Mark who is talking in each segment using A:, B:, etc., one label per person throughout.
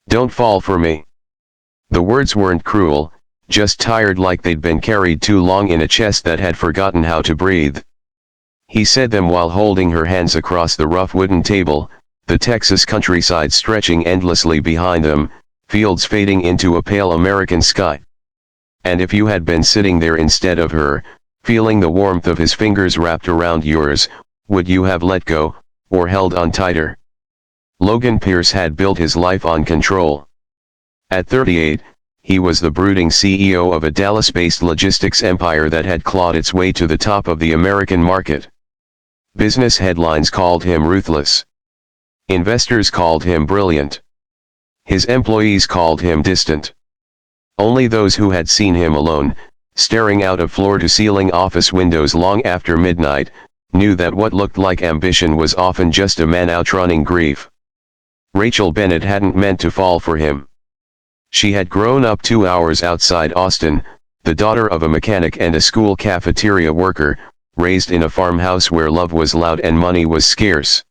A: Don't fall for me. The words weren't cruel, just tired, like they'd been carried too long in a chest that had forgotten how to breathe. He said them while holding her hands across the rough wooden table, the Texas countryside stretching endlessly behind them, fields fading into a pale American sky. And if you had been sitting there instead of her, feeling the warmth of his fingers wrapped around yours, would you have let go, or held on tighter? Logan Pierce had built his life on control. At 38, he was the brooding CEO of a Dallas-based logistics empire that had clawed its way to the top of the American market. Business headlines called him ruthless. Investors called him brilliant. His employees called him distant. Only those who had seen him alone, staring out of floor-to-ceiling office windows long after midnight, knew that what looked like ambition was often just a man outrunning grief. Rachel Bennett hadn't meant to fall for him. She had grown up 2 hours outside Austin, the daughter of a mechanic and a school cafeteria worker, raised in a farmhouse where love was loud and money was scarce.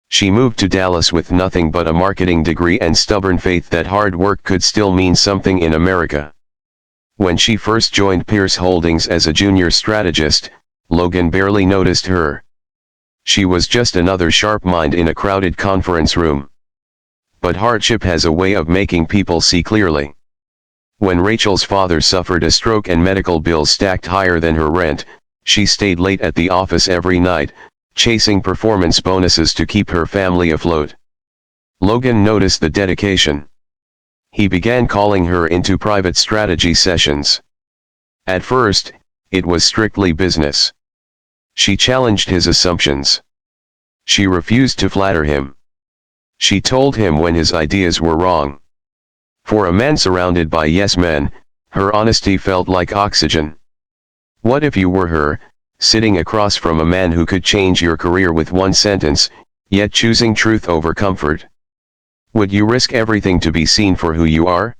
A: She moved to Dallas with nothing but a marketing degree and stubborn faith that hard work could still mean something in America. When she first joined Pierce Holdings as a junior strategist, Logan barely noticed her. She was just another sharp mind in a crowded conference room. But hardship has a way of making people see clearly. When Rachel's father suffered a stroke and medical bills stacked higher than her rent, she stayed late at the office every night, chasing performance bonuses to keep her family afloat. Logan noticed the dedication. He began calling her into private strategy sessions. At first, it was strictly business. She challenged his assumptions. She refused to flatter him. She told him when his ideas were wrong. For a man surrounded by yes men, her honesty felt like oxygen. What if you were her, sitting across from a man who could change your career with one sentence, yet choosing truth over comfort? Would you risk everything to be seen for who you are?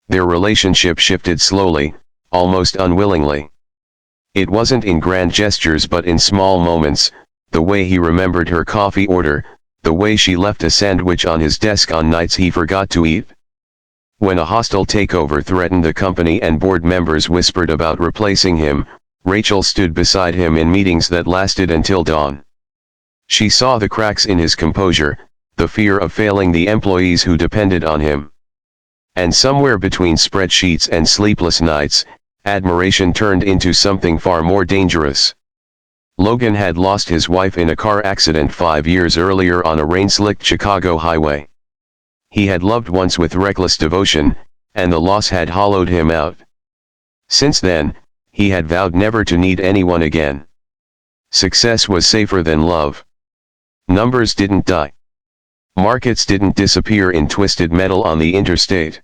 A: Their relationship shifted slowly, almost unwillingly. It wasn't in grand gestures but in small moments, the way he remembered her coffee order, the way she left a sandwich on his desk on nights he forgot to eat. When a hostile takeover threatened the company and board members whispered about replacing him, Rachel stood beside him in meetings that lasted until dawn. She saw the cracks in his composure, the fear of failing the employees who depended on him. And somewhere between spreadsheets and sleepless nights, admiration turned into something far more dangerous. Logan had lost his wife in a car accident 5 years earlier on a rain-slicked Chicago highway. He had loved once with reckless devotion, and the loss had hollowed him out. Since then, he had vowed never to need anyone again. Success was safer than love. Numbers didn't die. Markets didn't disappear in twisted metal on the interstate.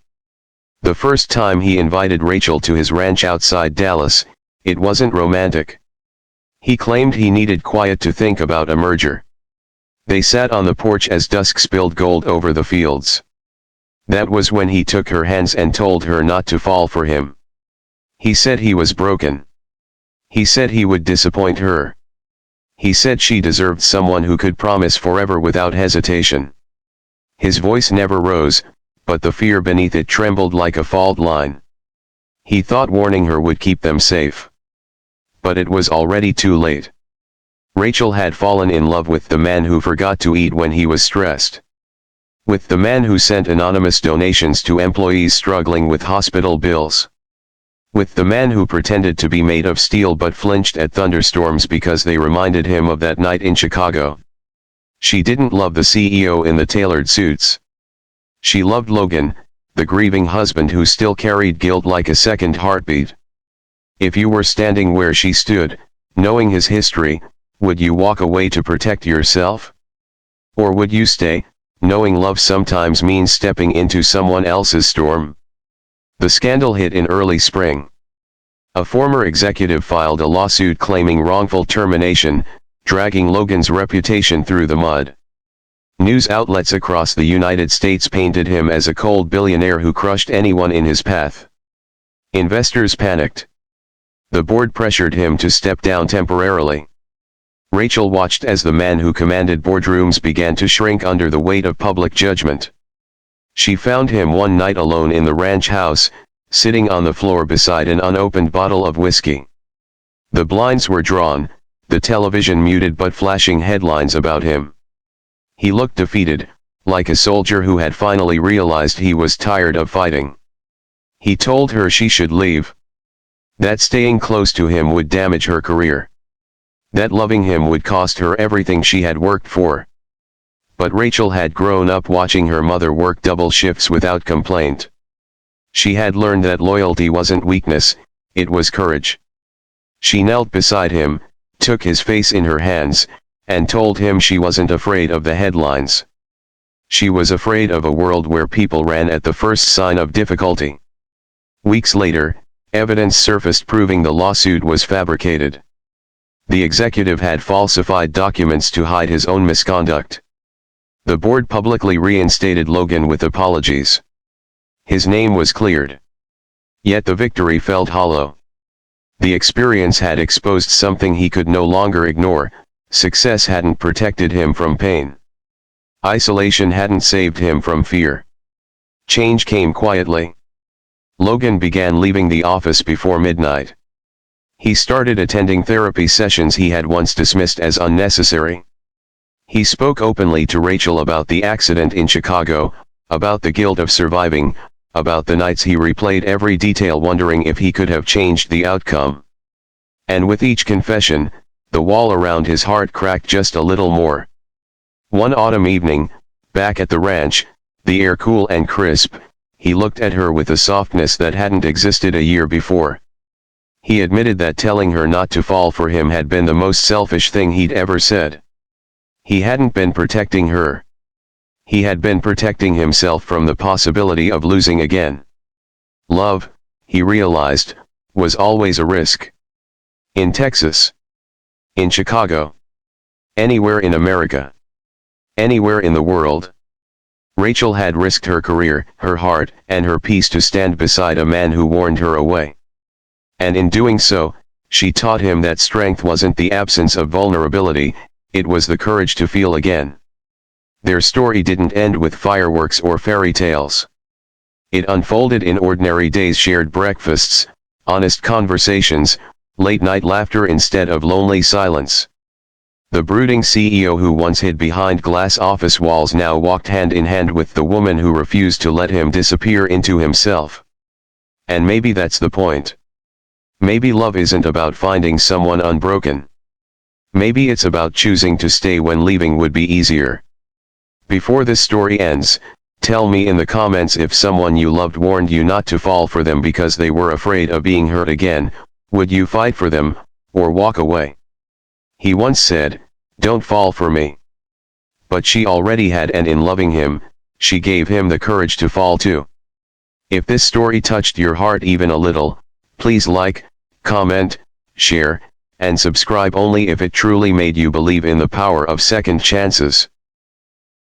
A: The first time he invited Rachel to his ranch outside Dallas, it wasn't romantic. He claimed he needed quiet to think about a merger. They sat on the porch as dusk spilled gold over the fields. That was when he took her hands and told her not to fall for him. He said he was broken. He said he would disappoint her. He said she deserved someone who could promise forever without hesitation. His voice never rose, but the fear beneath it trembled like a fault line. He thought warning her would keep them safe. But it was already too late. Rachel had fallen in love with the man who forgot to eat when he was stressed. With the man who sent anonymous donations to employees struggling with hospital bills. With the man who pretended to be made of steel but flinched at thunderstorms because they reminded him of that night in Chicago. She didn't love the CEO in the tailored suits. She loved Logan, the grieving husband who still carried guilt like a second heartbeat. If you were standing where she stood, knowing his history, would you walk away to protect yourself? Or would you stay, knowing love sometimes means stepping into someone else's storm? The scandal hit in early spring. A former executive filed a lawsuit claiming wrongful termination, dragging Logan's reputation through the mud. News outlets across the United States painted him as a cold billionaire who crushed anyone in his path. Investors panicked. The board pressured him to step down temporarily. Rachel watched as the man who commanded boardrooms began to shrink under the weight of public judgment. She found him one night alone in the ranch house, sitting on the floor beside an unopened bottle of whiskey. The blinds were drawn, the television muted but flashing headlines about him. He looked defeated, like a soldier who had finally realized he was tired of fighting. He told her she should leave. That staying close to him would damage her career. That loving him would cost her everything she had worked for. But Rachel had grown up watching her mother work double shifts without complaint. She had learned that loyalty wasn't weakness, it was courage. She knelt beside him, took his face in her hands, and told him she wasn't afraid of the headlines. She was afraid of a world where people ran at the first sign of difficulty. Weeks later, evidence surfaced proving the lawsuit was fabricated. The executive had falsified documents to hide his own misconduct. The board publicly reinstated Logan with apologies. His name was cleared. Yet the victory felt hollow. The experience had exposed something he could no longer ignore: success hadn't protected him from pain. Isolation hadn't saved him from fear. Change came quietly. Logan began leaving the office before midnight. He started attending therapy sessions he had once dismissed as unnecessary. He spoke openly to Rachel about the accident in Chicago, about the guilt of surviving, about the nights he replayed every detail wondering if he could have changed the outcome. And with each confession, the wall around his heart cracked just a little more. One autumn evening, back at the ranch, the air cool and crisp, he looked at her with a softness that hadn't existed a year before. He admitted that telling her not to fall for him had been the most selfish thing he'd ever said. He hadn't been protecting her. He had been protecting himself from the possibility of losing again. Love, he realized, was always a risk. In Texas. In Chicago. Anywhere in America. Anywhere in the world. Rachel had risked her career, her heart, and her peace to stand beside a man who warned her away. And in doing so, she taught him that strength wasn't the absence of vulnerability, it was the courage to feel again. Their story didn't end with fireworks or fairy tales. It unfolded in ordinary days: shared breakfasts, honest conversations, late-night laughter instead of lonely silence. The brooding CEO who once hid behind glass office walls now walked hand in hand with the woman who refused to let him disappear into himself. And maybe that's the point. Maybe love isn't about finding someone unbroken. Maybe it's about choosing to stay when leaving would be easier. Before this story ends, tell me in the comments if someone you loved warned you not to fall for them because they were afraid of being hurt again. Would you fight for them, or walk away? He once said, "Don't fall for me." But she already had, and in loving him, she gave him the courage to fall too. If this story touched your heart even a little, please like, comment, share, and subscribe only if it truly made you believe in the power of second chances.